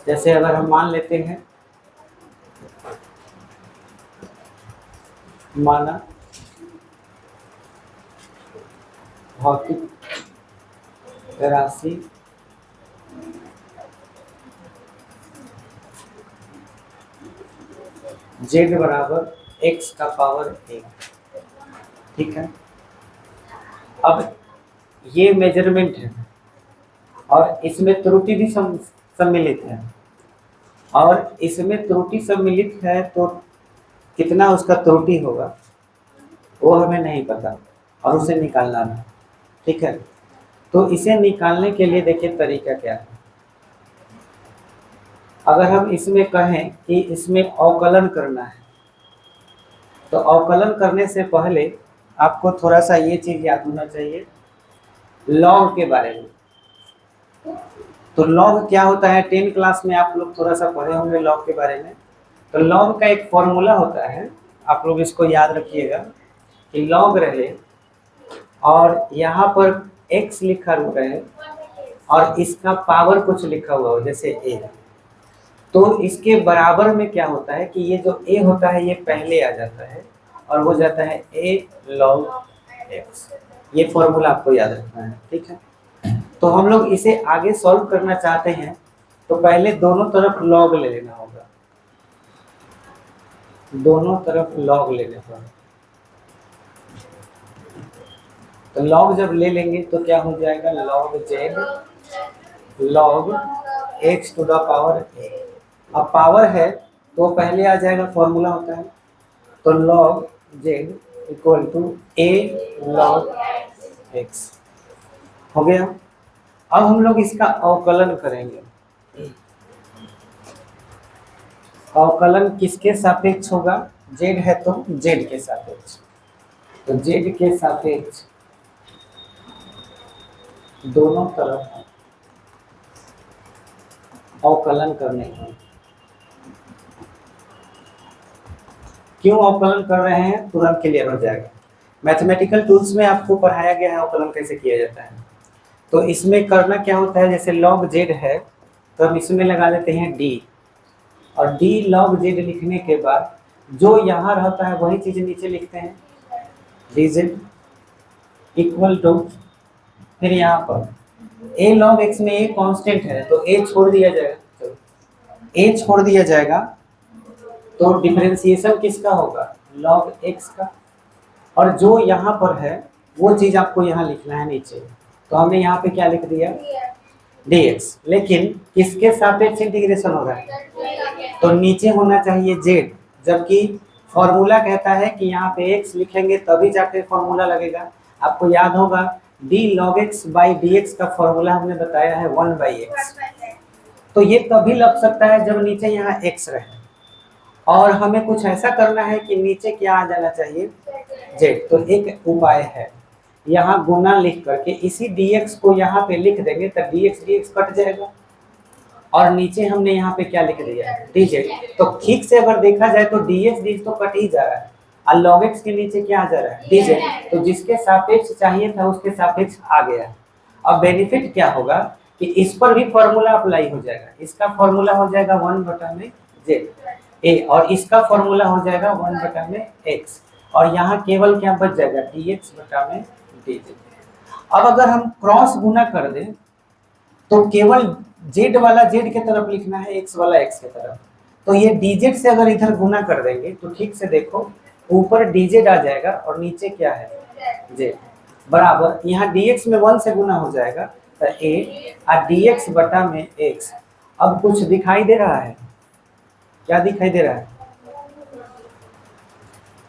जैसे अगर हम मान लेते हैं, माना भौतिक राशि z बराबर x का पावर 1, ठीक है। अब ये मेजरमेंट है और इसमें त्रुटि भी सम्मिलित है, और इसमें त्रुटि सम्मिलित है तो कितना उसका त्रुटि होगा वो हमें नहीं पता और उसे निकालना है, ठीक है। तो इसे निकालने के लिए देखिए तरीका क्या है। अगर हम इसमें कहें कि इसमें अवकलन करना है, तो अवकलन करने से पहले आपको थोड़ा सा ये चीज याद होना चाहिए लॉग के बारे में। तो लॉग क्या होता है, 10 क्लास में आप लोग थोड़ा सा पढ़े होंगे लॉग के बारे में। तो लॉग का एक फॉर्मूला होता है, आप लोग इसको याद रखिएगा कि लॉग रहे और यहाँ पर x लिखा रहे और इसका पावर कुछ लिखा हुआ हो जैसे a, तो इसके बराबर में क्या होता है कि ये जो a होता है ये पहले आ जाता है और हो जाता है a log x। ये फॉर्मूला आपको याद रखना है, ठीक है। तो हम लोग इसे आगे सॉल्व करना चाहते हैं तो पहले दोनों तरफ लॉग ले लेना होगा, दोनों तरफ लॉग लेने पर। तो लॉग जब ले लेंगे तो क्या हो जाएगा, log z log x to the power a। अब पावर है तो पहले आ जाएगा, फॉर्मूला होता है, तो log z equal to a log x हो गया। अब हम लोग इसका अवकलन करेंगे। अवकलन किसके सापेक्ष होगा, z है तो z के सापेक्ष, तो z के सापेक्ष दोनों तरफ अवकलन करने का। क्यों अवकलन कर रहे हैं तुरंत क्लियर हो जाएगा। मैथमेटिकल टूल्स में आपको पढ़ाया गया है अवकलन कैसे किया जाता है। तो इसमें करना क्या होता है, जैसे log z है तो हम इसमें लगा लेते हैं d, और d log z लिखने के बाद जो यहाँ रहता है वही चीज नीचे लिखते हैं, dz इक्वल टू, फिर यहाँ पर a log x में a कांस्टेंट है तो a छोड़ दिया जाएगा, a छोड़ दिया जाएगा तो डिफरेंशिएशन किसका होगा, log x का, और जो यहाँ पर है वो चीज आपको यहाँ लिखना है नीचे। तो हमने यहाँ पे क्या लिख दिया, dx, लेकिन किसके सापेक्ष इंटीग्रेशन हो रहा है, तो नीचे होना चाहिए z, जबकि फॉर्मूला कहता है कि यहाँ पे x लिखेंगे तभी जाके फॉर्मूला लगेगा। आपको याद होगा d log x by dx का फॉर्मूला हमने बताया है 1 by x, तो ये तभी लग सकता है जब नीचे यहाँ x रहे, और हमें कुछ ऐसा करना है कि नीचे क्या आ जाना चाहिए, z। तो एक उपाय है, यहाँ गुना लिख करके इसी dx को यहाँ पे लिख देंगे तो dx कट जाएगा, और नीचे हमने यहाँ पे क्या लिख दिया है, dz। तो ठीक से अगर देखा जाए तो dx तो कट ही जा रहा है और log x के नीचे क्या आ जा रहा है, dz। तो जिसके सापेक्ष चाहिए था उसके सापेक्ष आ गया। अब बेनिफिट क्या होगा कि इस पर भी फॉर्मूला अप्लाई हो जाएगा, इसका फॉर्मूला हो जाएगा 1/z a, और इसका फॉर्मूला हो जाएगा 1/x, और यहाँ केवल क्या बच जाएगा, dx/dz। अब अगर हम क्रॉस गुना कर दें तो केवल z वाला z के तरफ लिखना है, x वाला x के तरफ। तो ये dz से अगर इधर गुना कर देंगे तो ठीक से देखो ऊपर dz आ जाएगा और नीचे क्या है, z बराबर, यहाँ dx में 1 से गुना हो जाएगा तो a और dx बटा में x। अब कुछ दिखाई दे रहा है, क्या दिखाई दे रहा है,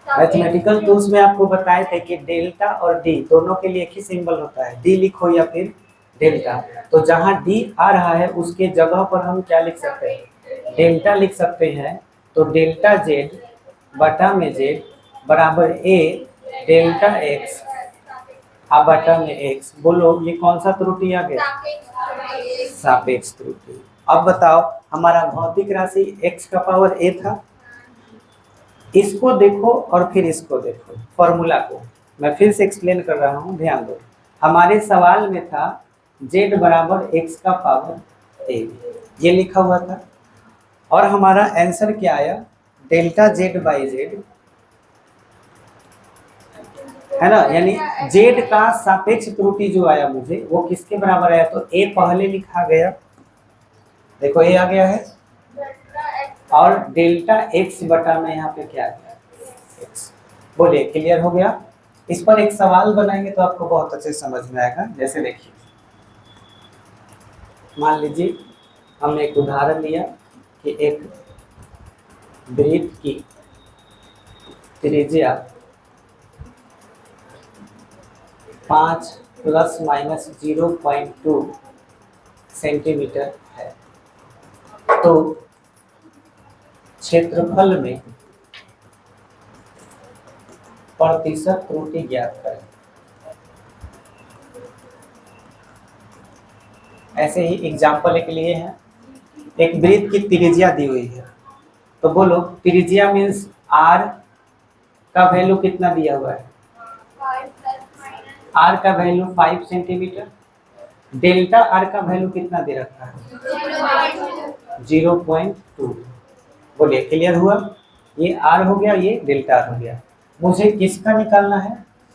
मैथमेटिकल टूल्स में आपको बताए थे कि डेल्टा और डी दोनों के लिए एक ही सिंबल होता है, डी लिखो या फिर डेल्टा। तो जहां डी आ रहा है उसके जगह पर हम क्या लिख सकते हैं, डेल्टा लिख सकते हैं। तो डेल्टा जेड बटा में जेड बराबर ए डेल्टा एक्स बटा में एक्स। बोलो ये कौन सा त्रुटि आ गया, सापेक्ष त्रुटि। अब बताओ हमारा भौतिक राशि x का पावर a था, इसको देखो और फिर इसको देखो, फॉर्मूला को मैं फिर से एक्सप्लेन कर रहा हूँ, ध्यान दो। हमारे सवाल में था z बराबर x का पावर a, ये लिखा हुआ था। और हमारा आंसर क्या आया, डेल्टा जेड बाई जेड, है ना, यानी जेड का सापेक्ष त्रुटि जो आया मुझे वो किसके बराबर आया, तो ए पहले लिखा गया, देखो ए आ गया है, और डेल्टा एक्स बटा में यहाँ पे क्या आ गया, एक्स। बोलिए क्लियर हो गया। इस पर एक सवाल बनाएंगे तो आपको बहुत अच्छे से समझ में आएगा। जैसे देखिए, मान लीजिए हमने एक उदाहरण लिया कि एक वृत्त की त्रिज्या 5 प्लस माइनस 0.2 सेंटीमीटर है, तो क्षेत्रफल में प्रतिशत त्रुटि ज्ञात करें। ऐसे ही एग्जाम्पल एक लिए हैं, एक वृत्त की त्रिज्या दी हुई है, तो बोलो त्रिज्या मीन्स आर का वैल्यू कितना दिया हुआ है, आर का वैल्यू 5 सेंटीमीटर, डेल्टा आर का वैल्यू कितना दे रखा है 0.2। बोलिए क्लियर हुआ, ये आर हो गया, ये डेल्टा आर हो गया। मुझे किसका निकालना है,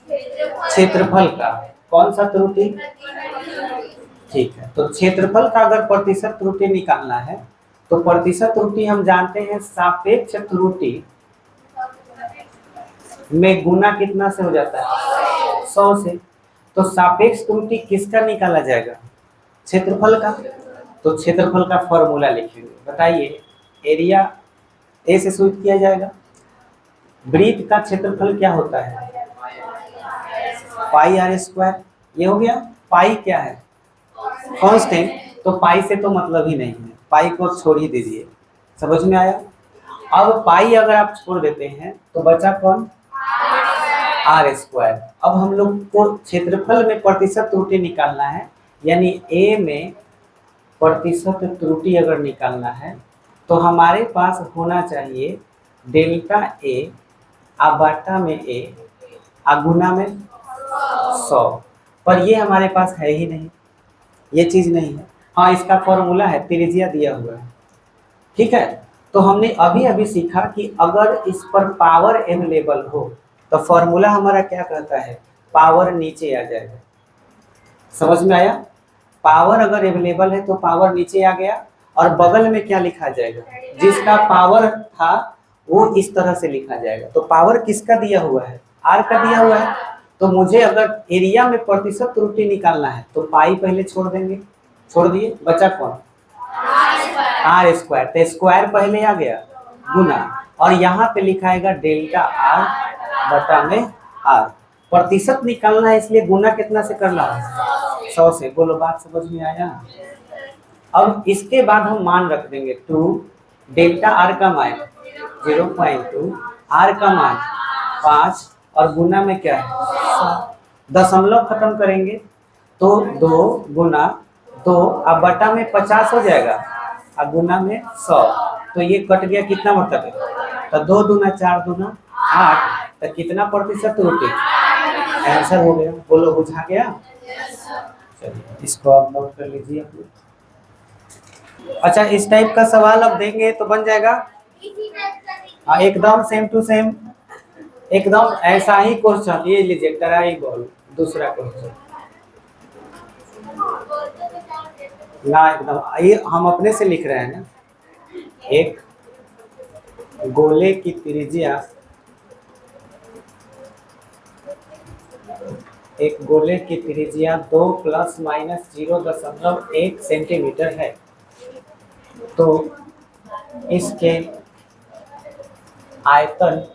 क्षेत्रफल का। कौन सा त्रुटि, ठीक है, तो क्षेत्रफल का अगर प्रतिशत त्रुटि निकालना है तो प्रतिशत त्रुटि हम जानते हैं सापेक्ष त्रुटि में गुना कितना से हो जाता है 100 से। तो सापेक्ष त्रुटि किसका निकाला जाएगा, क्षेत्रफल का। तो क्षेत्रफल का फॉर्मूला लिखेंगे, बताइए, एरिया ए से शुरू किया जाएगा, वृत्त का क्षेत्रफल क्या होता है पाई आर स्क्वायर, ये हो गया। पाई क्या है कांस्टेंट, तो पाई से तो मतलब ही नहीं है, पाई को छोड़ ही दीजिए, समझ में आया। अब पाई अगर आप छोड़ देते हैं तो बचा कौन, आर स्क्वायर। अब हम लोग को क्षेत्रफल में प्रतिशत त्रुटि निकालना है, यानी ए में प्रतिशत त्रुटि अगर निकालना है तो हमारे पास होना चाहिए डेल्टा ए बटा में ए गुना में 100, पर ये हमारे पास है ही नहीं, ये चीज नहीं है। हाँ, इसका फॉर्मूला है, त्रिज्या दिया हुआ है, ठीक है। तो हमने अभी अभी सीखा कि अगर इस पर पावर अवेलेबल हो तो फॉर्मूला हमारा क्या कहता है, पावर नीचे आ जाएगा, समझ में आया। पावर अगर अवेलेबल है तो पावर नीचे आ गया, और बगल में क्या लिखा जाएगा, जिसका पावर था वो इस तरह से लिखा जाएगा। तो पावर किसका दिया हुआ है, आर का दिया हुआ है। तो मुझे अगर एरिया में प्रतिशत त्रुटि निकालना है तो पाई पहले छोड़ देंगे, छोड़ दिए, बचा कौन, आर स्क्वायर। तो स्क्वायर पहले आ गया गुना, और यहाँ पे लिखाएगा डेल्टा आर बटा में आर। प्रतिशत निकालना है इसलिए गुना कितना से करना है 100 से। बोलो बात समझ में आया। अब इसके बाद हम मान रख देंगे 2, डेल्टा आर का मान 0.2, आर का मान 5, और गुना में क्या है, दशमलव खत्म करेंगे तो 2 गुना 2 अब बटा में 50 हो जाएगा, अब गुना में 100, तो ये कट गया, कितना मतलब है, तो 2 दूना 4 दूना 8, तो कितना प्रतिशत त्रुटि, आंसर हो गया। बोलो बुझा गया। चलिए इसको आप नोट कर लीजिए अपने। अच्छा, इस टाइप का सवाल अब देंगे तो बन जाएगा, हाँ एकदम सेम टू सेम, एकदम ऐसा ही क्वेश्चन। ये लीजिए ट्राई बॉल, दूसरा क्वेश्चन ना, एकदम ये हम अपने से लिख रहे हैं ना। एक गोले की त्रिज्या, एक गोले की त्रिज्या 2 प्लस माइनस 0.1 सेंटीमीटर है, तो इसके आयतन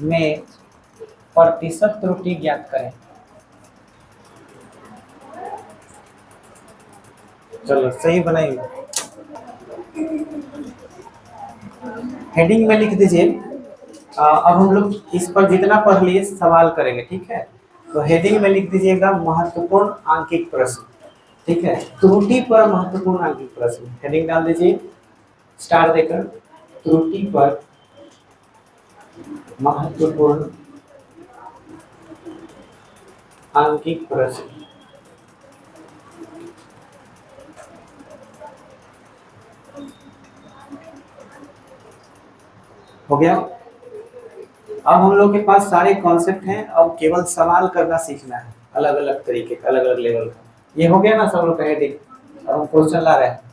में प्रतिशत त्रुटि ज्ञात करें। चलो सही बनाइए, हेडिंग में लिख दीजिए। अब हम लोग इस पर जितना पढ़ लिए सवाल करेंगे, ठीक है। तो हेडिंग में लिख दीजिएगा महत्वपूर्ण आंकिक प्रश्न, ठीक है, त्रुटि पर महत्वपूर्ण आंकिक प्रश्न, हेडिंग डाल दीजिए स्टार देकर, त्रुटि पर महत्वपूर्ण आंकिक प्रश्न। हो गया। अब हम लोग के पास सारे कॉन्सेप्ट हैं, अब केवल सवाल करना सीखना है अलग अलग तरीके का, अलग अलग लेवल का। ये हो गया ना सब लोग का हेडिंग। अब हम क्वेश्चन ला रहे हैं।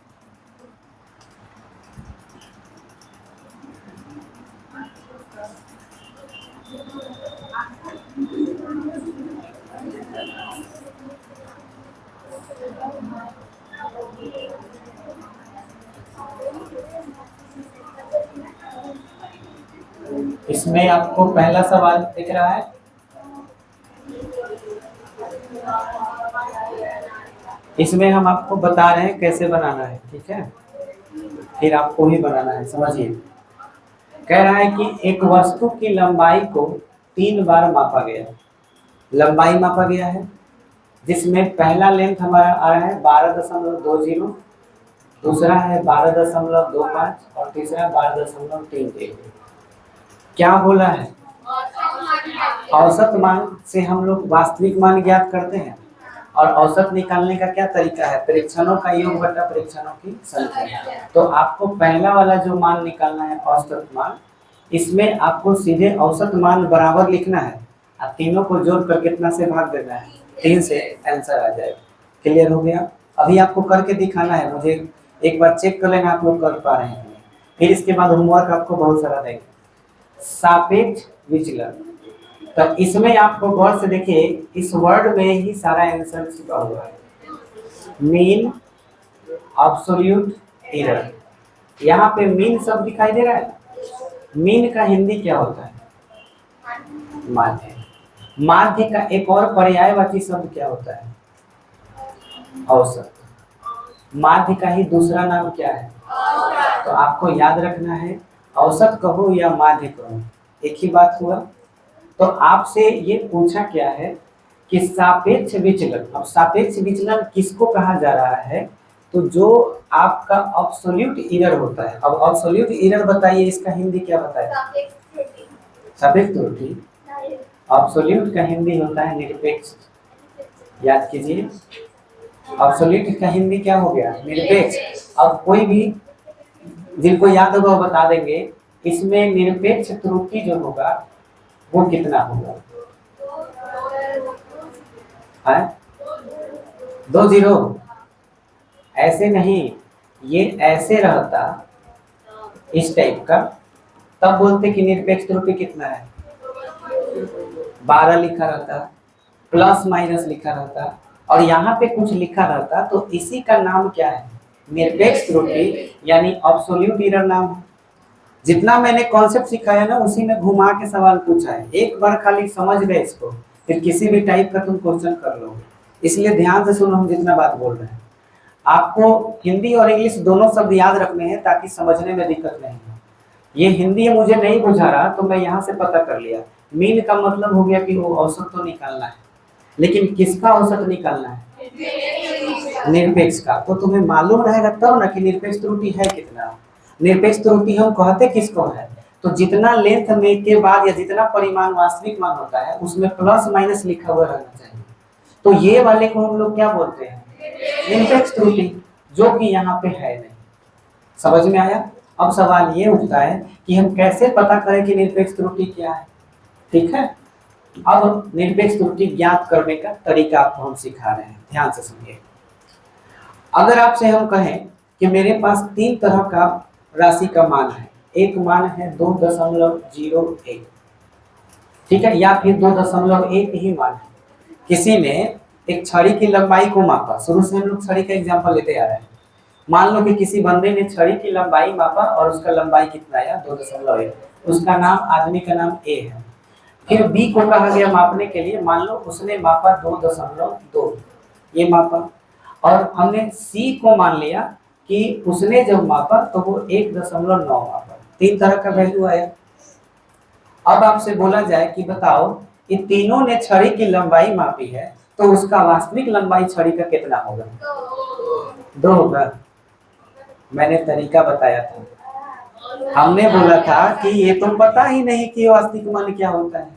इसमें आपको पहला सवाल दिख रहा है, इसमें हम आपको बता रहे हैं कैसे बनाना है, ठीक है, फिर आपको ही बनाना है। समझिए, कह रहा है कि एक वस्तु की लंबाई को 3 बार मापा गया। लंबाई मापा गया है, जिसमें पहला लेंथ हमारा आ रहा है 12.20, दूसरा है 12.25 और तीसरा 12.33। क्या बोला है? औसत मान से हम लोग वास्तविक मान ज्ञात करते हैं, और औसत निकालने का क्या तरीका है? परीक्षणों का योग बटा परीक्षणों की संख्या। तो आपको पहला वाला जो मान निकालना है औसत मान, इसमें आपको सीधे औसत मान बराबर लिखना है, अब तीनों को जोड़कर कितना से भाग देना है? 3 से, आंसर आ जाएगा। क्लियर हो गया? अभी आपको करके दिखाना है, मुझे एक बार चेक कर लेना आप लोग कर पा रहे हैं, फिर इसके बाद होमवर्क आपको बहुत सारा देंगे। सापेक्ष विचलन, तो इसमें आपको गौर से देखिए, इस वर्ड में ही सारा आंसर छुपा हुआ है। Mean, absolute, error. यहाँ पे मीन शब्द दिखाई दे रहा है। मीन का हिंदी क्या होता है? माध्य। माध्य का एक और पर्यायवाची शब्द क्या होता है? औसत। माध्य का ही दूसरा नाम क्या है? तो आपको याद रखना है, औसत कहो या माध्य कहो एक ही बात हुआ। तो आपसे ये पूछा क्या है कि सापेक्ष विचलन, अब सापेक्ष विचलन किसको कहा जा रहा है? तो जो आपका एब्सोल्यूट एरर होता है। अब एब्सोल्यूट एरर बताइए, इसका हिंदी क्या बताइए? सापेक्ष त्रुटि। एब्सोल्यूट का हिंदी होता है निरपेक्ष। याद कीजिए, एब्सोल्यूट का हिंदी क्या हो गया? निरपेक्ष। अब कोई भी जिनको याद होगा वो बता देंगे, इसमें निरपेक्ष त्रुटि जो होगा वो कितना होगा? है 20। ऐसे नहीं, ये ऐसे रहता इस टाइप का, तब बोलते कि निरपेक्ष त्रुटि कितना है? 12 लिखा रहता, प्लस माइनस लिखा रहता, और यहाँ पे कुछ लिखा रहता, तो इसी का नाम क्या है? निरपेक्ष त्रुटि, यानी एब्सोल्यूट एरर नाम है। जितना मैंने कॉन्सेप्ट सिखाया ना, उसी में घुमा के सवाल पूछा है। एक बार खाली समझ गए इसको, फिर किसी भी टाइप का तुम क्वेश्चन कर लोगे। इसलिए ध्यान से सुनो हम जितना बात बोल रहे हैं। आपको हिंदी और इंग्लिश दोनों शब्द याद रखने हैं ताकि समझने में दिक्कत नहीं हो। ये हिंदी मुझे नहीं बुझा रहा तो मैं यहाँ से पता कर लिया। मीन का मतलब हो गया कि वो औसत तो निकालना है, लेकिन किसका औसत निकालना है? निरपेक्ष का। तो तुम्हें मालूम रहेगा तब ना कि निरपेक्ष त्रुटि है कितना। निरपेक्ष त्रुटि हम कहते किसको है? तो जितना लेंथ में के बाद या जितना परिमाण वास्तविक मान होता है उसमें प्लस माइनस लिखा हुआ रहना चाहिए। तो ये वाले को हम लोग क्या बोलते हैं? निरपेक्ष त्रुटि, जो कि यहाँ पे है नहीं। समझ में आया? अब सवाल ये उठता है कि हम कैसे पता करें कि निरपेक्ष त्रुटि क्या है। ठीक है, अब निरपेक्ष त्रुटि ज्ञात करने का तरीका आपको हम सिखा रहे हैं, ध्यान से सुनिए। अगर आपसे हम कहें कि मेरे पास 3 तरह का राशि का मान है, एक मान है 2.01, ठीक है, या फिर 2.1 ही मान है। किसी ने एक छड़ी की लंबाई को मापा, शुरू से हम लोग छड़ी का एग्जांपल लेते आ रहे हैं। मान लो कि किसी बंदे ने छड़ी की लंबाई मापा और उसका लंबाई कितना आया? 2.1। उसका नाम, आदमी का नाम ए है। फिर बी को कहा गया मापने के लिए, मान लो उसने मापा 2.2, ये मापा, और हमने सी को मान लिया कि उसने जब मापा तो वो 1.9 मापा। 3 तरह का वैल्यू आया। अब आपसे बोला जाए कि बताओ ये तीनों ने छड़ी की लंबाई मापी है, तो उसका वास्तविक लंबाई छड़ी का कितना होगा? 2 होगा। मैंने तरीका बताया था, हमने बोला था कि ये तो पता ही नहीं कि वास्तविक मान क्या होता है।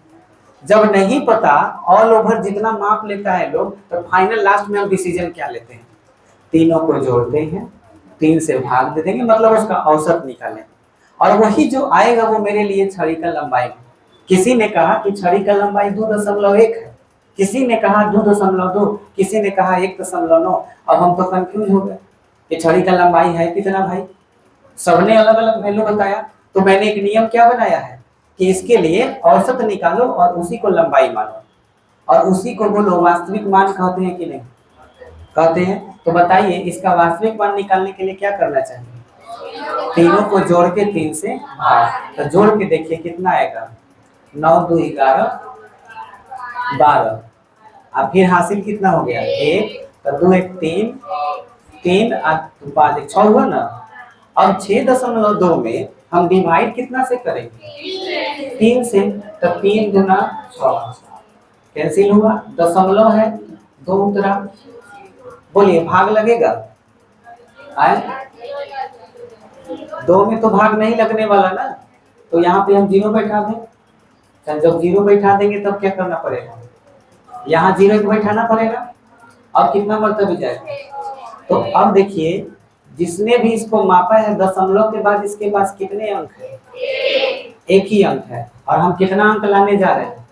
जब नहीं पता, ऑल ओवर जितना माप लेता है लोग, तो फाइनल लास्ट में हम डिसीजन क्या लेते हैं? तीनों को जोड़ते हैं, 3 से भाग दे देंगे, मतलब उसका औसत निकालें। और वही जो आएगा वो मेरे लिए छड़ी का लंबाई। किसी ने कहा कि छड़ी का लंबाई 2.1 है, किसी ने कहा 2.2, किसी ने कहा 1.9। अब हम तो कंफ्यूज हो गए कि छड़ी का लंबाई है कितना भाई, सबने अलग अलग वैल्यू बताया। तो मैंने एक नियम क्या बनाया है कि इसके लिए औसत निकालो और उसी को लंबाई मानो और उसी को बोलो वास्तविक मान कहते हैं कि नहीं कहते हैं। तो बताइए इसका वास्तविक मान निकालने के लिए क्या करना चाहिए, तीनों को जोड़ के 3 से भाग। तो जोड़ के देखिए कितना आएगा, 9 2 11 12। अब फिर हासिल कितना हो गया 1, तो 2 1 3 3 8 5 1 6 हुआ ना। अब 6.2 में हम डिवाइड कितना से करेंगे 3 से, तो 3 गुना 6 कैंसिल हुआ, दशमलव है 2 उतरा। बोलिए भाग लगेगा आए, 2 में तो भाग नहीं लगने वाला ना, तो यहाँ पे हम 0 बैठा दें। जब 0 बैठा देंगे तब क्या करना पड़ेगा, यहाँ 0 को बैठाना पड़ेगा। अब कितना मर्तबा जाएगा, तो अब देखिए जिसने भी इसको मापा है दशमलव के बाद इसके पास कितने अंक है, एक ही अंक है। और हम कितना अंक लाने जा रहे हैं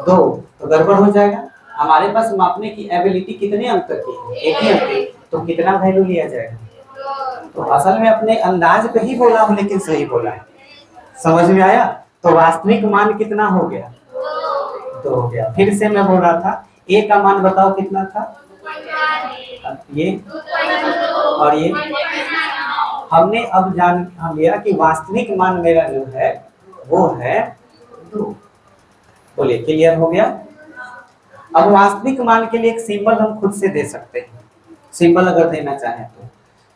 2, तो गड़बड़ हो जाएगा। हमारे पास मापने की एबिलिटी कितने अंक तक की है, एक ही अंक की, तो कितना वैल्यू लिया जाएगा। तो असल में अपने अंदाज पे ही बोला हूँ लेकिन सही बोला है, समझ में आया। तो वास्तविक मान कितना हो गया 2 हो गया। फिर से मैं बोल रहा था ए का मान बताओ कितना था, ये और ये हमने अब जान लिया कि वास्तविक मान मेरा जो है वो है 2। बोलिए क्लियर हो गया। अब वास्तविक मान के लिए एक सिंबल हम खुद से दे सकते हैं, सिंबल अगर देना चाहें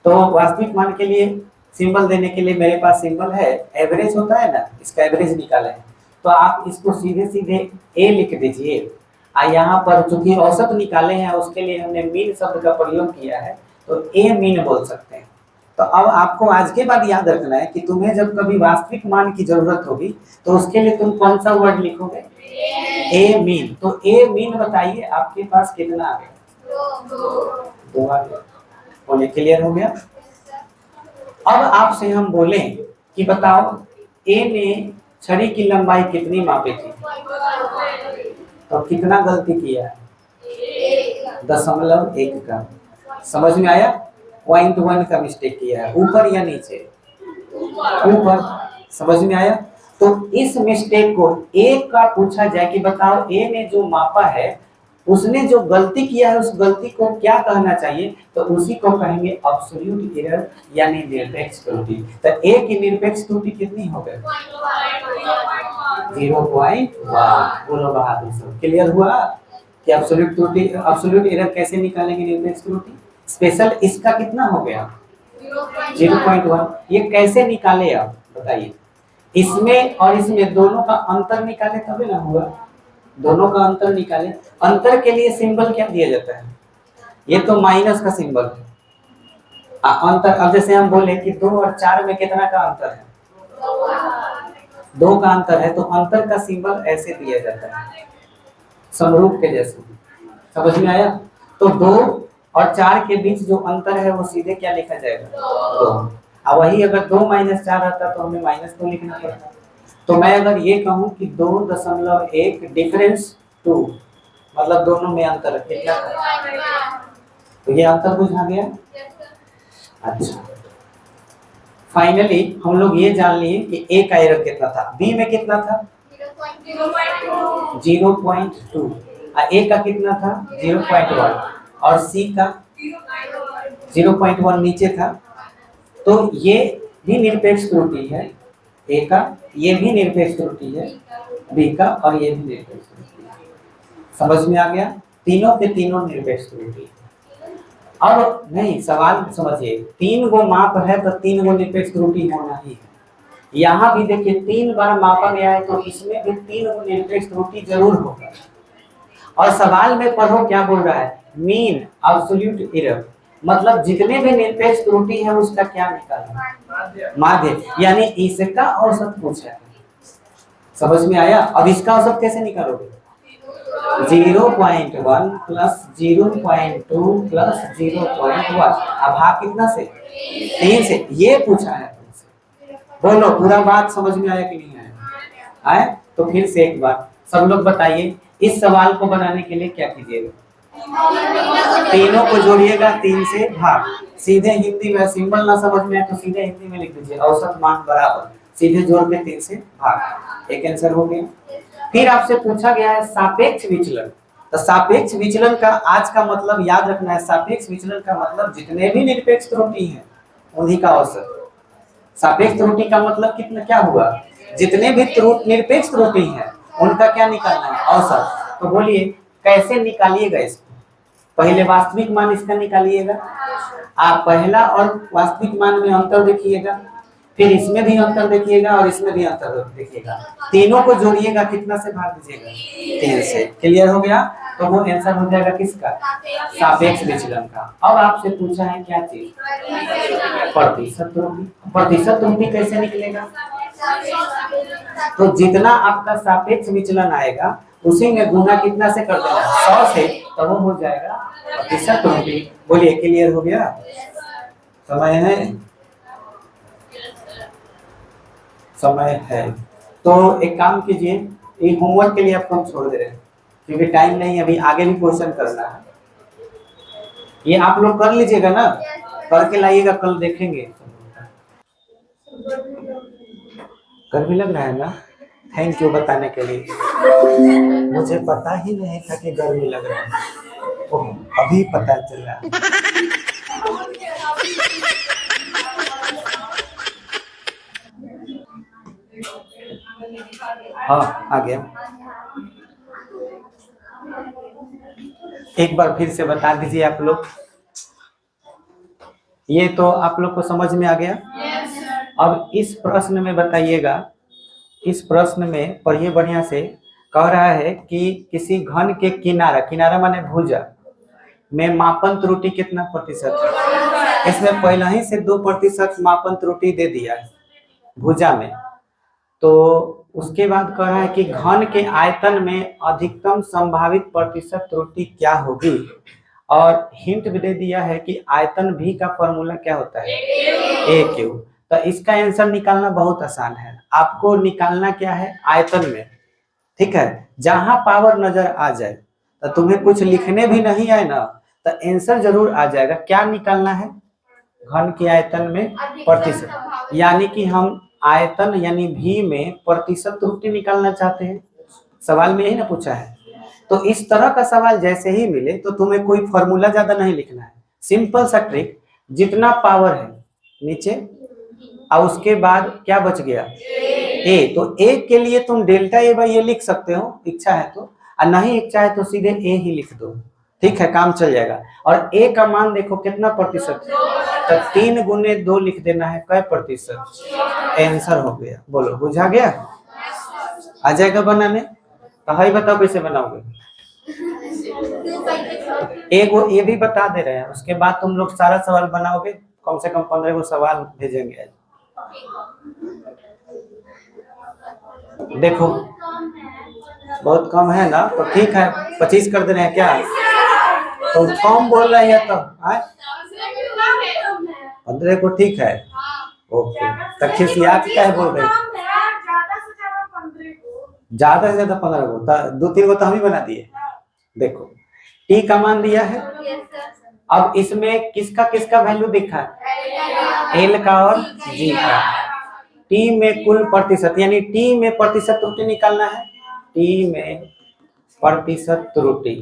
तो वास्तविक मान के लिए सिंबल देने के लिए मेरे पास सिंबल है, एवरेज होता है ना, इसका एवरेज निकाले है। तो आप इसको सीधे सीधे ए लिख दीजिए। यहाँ पर चूंकि औसत निकाले हैं उसके लिए हमने मीन शब्द का प्रयोग किया है, तो ए मीन बोल सकते हैं। तो अब आपको आज के बाद याद रखना है कि तुम्हें जब कभी वास्तविक मान की जरूरत होगी तो उसके लिए तुम कौन सा वर्ड लिखोगे, ए मीन। तो ए मीन बताइए आपके पास कितना आ गया 2 आ गया। बोलिए क्लियर हो गया। अब आपसे हम बोले कि बताओ ए ने छड़ी की लंबाई कितनी मापी थी, तो कितना गलती किया है 0.1 का, समझ में आया। 0.1 का मिस्टेक किया है, ऊपर या नीचे, ऊपर, समझ में आया। तो इस मिस्टेक को ए का पूछा जाए कि बताओ ए ने जो मापा है उसने जो गलती किया है उस गलती को क्या कहना चाहिए, तो उसी को कहेंगे एब्सोल्यूट एरर यानी निरपेक्ष त्रुटि। तो ए की निरपेक्ष त्रुटि कितनी हो गई 0.1। बोलो बहादुर सब क्लियर हुआ कि एब्सोल्यूट त्रुटि, एब्सोल्यूट एरर कैसे निकालेंगे निरपेक्ष त्रुटि। स्पेशल इसका कितना हो गया 0.1। ये कैसे निकाले आप बताइए, इसमें और इसमें दोनों का अंतर निकाले तभी ना हुआ, दोनों का अंतर निकाले। अंतर के लिए सिंबल क्या दिया जाता है, ये तो माइनस का सिंबल है। अंतर, अब जैसे हम बोले कि 2 और 4 में कितना का अंतर है 2 का अंतर है, तो अंतर का सिंबल ऐसे दिया जाता है समरूप के जैसे, समझ में आया। तो 2 और 4 के बीच जो अंतर है वो सीधे क्या लिखा जाएगा 2। अब वही अगर 2 - 4 आता तो हमें -2 लिखना पड़ता। तो मैं अगर ये कहूँ कि 2.1 डिफरेंस 2 मतलब दोनों में अंतर है क्या, तो ये अंतर बुझा गया। अच्छा, फाइनली हम लोग ये जान लिए कि ए का एरर कितना था, बी में कितना था 0.2, ए का कितना था 0.1 और सी का 0.1 नीचे था। तो ये भी निरपेक्ष त्रुटि है ए का, ये भी निरपेक्ष त्रुटि है बी का, और ये भी निरपेक्ष त्रुटि है। समझ में आ गया, तीनों के तीनों निरपेक्ष त्रुटि। अब नहीं सवाल समझिए, 3 गो माप है तो 3 गो निरपेक्ष त्रुटि होना ही है। यहाँ भी देखिए 3 बार मापा गया है तो इसमें भी 3 गो निरपेक्ष त्रुटि जरूर होगा। और सवाल में पढ़ो क्या बोल रहा है, मीन एब्सोल्यूट एरर, मतलब जितने भी निरपेक्ष त्रुटि है उसका क्या निकालना, माध्य, यानी इसका औसत पूछा है। समझ में आया। अब इसका औसत कैसे निकालोगे 0.1 प्लस 0.2 प्लस 0.1। अब भाग कितना से 3 से, ये पूछा है तुमसे। बोलो पूरा बात समझ में आया कि नहीं आया? आए तो फिर से एक बार सब लोग बताइए, इस सवाल को बनाने के लिए क्या कीजिएगा? तीनों को जोड़िएगा, 3 से भाग। सीधे हिंदी में सिंबल ना समझ में आए तो सीधे हिंदी में लिख दीजिए, औसत मान बराबर, सीधे जोड़ के 3 से भाग। एक आंसर हो गया। फिर आपसे पूछा गया है सापेक्ष विचलन। तो सापेक्ष विचलन का आज का मतलब याद रखना है, सापेक्ष विचलन का मतलब जितने भी निरपेक्ष त्रुटि हैं उन्हीं का औसत। सापेक्ष त्रुटि का मतलब कितना क्या हुआ? जितने भी निरपेक्ष त्रुटि हैं उनका क्या निकालना है? औसत। तो बोलिए कैसे निकालिएगा इसको? पहले वास्तविक मान इसका निकालिएगा, आप पहला और वास्तविक मान में अंतर देखिएगा, फिर इसमें भी अंतर देखिएगा और इसमें भी अंतर देखिएगा, तीनों को जोड़िएगा, कितना से भाग दीजिएगा? 3 से। क्लियर हो गया? तो वो आंसर हो जाएगा किसका? सापेक्ष विचलन का। अब आपसे पूछा है क्या चीज? प्रतिशत त्रुटि। प्रतिशत त्रुटि कैसे निकलेगा? तो जितना आपका सापेक्ष विचलन आएगा उसी में गुना कितना से कर देना? 100 से, तो वो हो जाएगा प्रतिशत त्रुटि। बोलिए क्लियर हो गया? समय है? समय है तो एक काम कीजिए, ये होमवर्क के लिए आपको हम छोड़ दे रहे हैं क्योंकि टाइम नहीं, अभी आगे भी क्वेश्चन करना है। ये आप लोग कर लीजिएगा ना, करके लाइएगा, कल देखेंगे। गर्मी लग रहा है ना? थैंक यू बताने के लिए, मुझे पता ही नहीं था कि गर्मी लग रहा है। ओह, अभी पता चला। हाँ आ गया। एक बार फिर से बता दीजिए आप लोग। ये तो आप लोग को समझ में आ गया? अब इस प्रश्न में बताइएगा, इस प्रश्न में पढ़िए बढ़िया से। कह रहा है कि किसी घन के किनारा, किनारा माने भुजा में मापन त्रुटि कितना प्रतिशत है? इसमें पहले ही से 2% मापन त्रुटि दे दिया है भुजा में। तो उसके बाद कह रहा है कि घन के आयतन में अधिकतम संभावित प्रतिशत त्रुटि क्या होगी, और हिंट भी दे दिया है कि आयतन भी का फॉर्मूला क्या होता है? ए क्यू। तो इसका आंसर निकालना बहुत आसान है। आपको निकालना क्या है? आयतन में, ठीक है? जहां पावर नजर आ जाए, तो तुम्हें कुछ लिखने भी नहीं आए ना, तो आंसर जरूर आ जाएगा। क्या निकालना है? घन के आयतन में प्रतिशत, यानी कि हम आयतन यानी भी में प्रतिशत त्रुटि निकालना चाहते हैं। सवाल में यही ना पूछा है। तो इस तरह का सवाल जैसे ही मिले तो तुम्हें कोई फॉर्मूला ज्यादा नहीं लिखना है, सिंपल सा ट्रिक, जितना पावर है नीचे और उसके बाद क्या बच गया? ए। तो ए के लिए तुम डेल्टा ए बाई ए लिख सकते हो, इच्छा है तो, और नहीं इच्छा है तो सीधे ए ही लिख दो, ठीक है? काम चल जाएगा। और ए का मान देखो कितना प्रतिशत है, तो 3 गुने 2 लिख देना है, कै प्रतिशत? आंसर हो गया। बोलो बुझा गया? आ जाएगा बनाने? तो हाई बताओ कैसे बनाओगे? एक वो ये भी बता दे रहे हैं, उसके बाद तुम लोग सारा सवाल बनाओगे, कम से कम 15 को सवाल भेजेंगे। देखो बहुत कम है ना, तो ठीक है 25 कर दे रहे हैं क्या? तो कम बोल रहे हैं तो 15 को ठीक है, ओके। तो खिसियात क्या है बोल रहे हैं? ज्यादा से ज्यादा 15 को, 2-3 को तो हम ही बना दिए। देखो टी का मान दिया है, अब इसमें किसका किसका वैल्यू दिखा है? एल का और जी का। टी में कुल प्रतिशत, यानी टी में प्रतिशत त्रुटि निकालना है। टी में प्रतिशत त्रुटि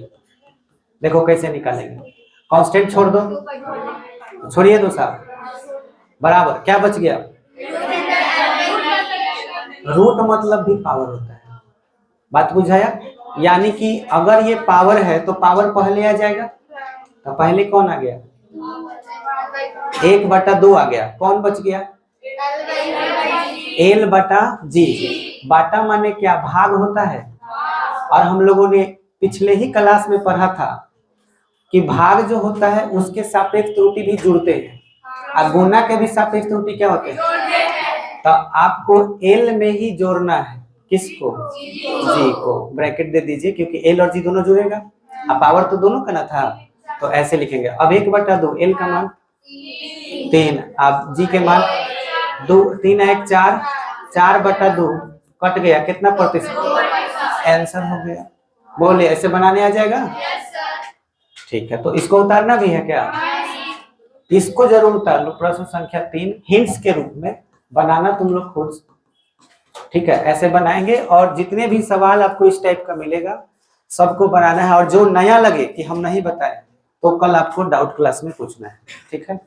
देखो कैसे निकालेंगे, कांस्टेंट छोड़ दो, छोड़िए दो साहब, बराबर क्या बच गया? रूट मतलब भी पावर होता है, बात बुझाया? यानी कि अगर ये पावर है तो पावर पहले आ जाएगा, तो पहले कौन आ गया? 1/2 आ गया, कौन बच गया? एल बटा जी। बाटा माने क्या? भाग होता है। और हम लोगों ने पिछले ही क्लास में पढ़ा था कि भाग जो होता है उसके सापेक्ष त्रुटि भी जुड़ते हैं, और गुना के भी सापेक्ष त्रुटि क्या होते हैं? तो आपको एल में ही जोड़ना है, किसको? जी को। ब्रैकेट दे दीजिए क्योंकि एल और जी दोनों जुड़ेगा, अब पावर तो दोनों का ना था, तो ऐसे लिखेंगे। अब 1/2, एल का मान 3, अब जी के मान दो, 3 एक 4, 4/2 कट गया, कितना प्रतिशत? आंसर हो गया। बोलिए, ऐसे बनाने आ जाएगा? ठीक है, तो इसको उतारना भी है क्या? इसको जरूर उतार लो। प्रश्न संख्या 3 हिंट्स के रूप में बनाना तुम लोग खुद, ठीक है, ऐसे बनाएंगे। और जितने भी सवाल आपको इस टाइप का मिलेगा सबको बनाना है, और जो नया लगे कि हम नहीं बताए तो कल आपको डाउट क्लास में पूछना है, ठीक है।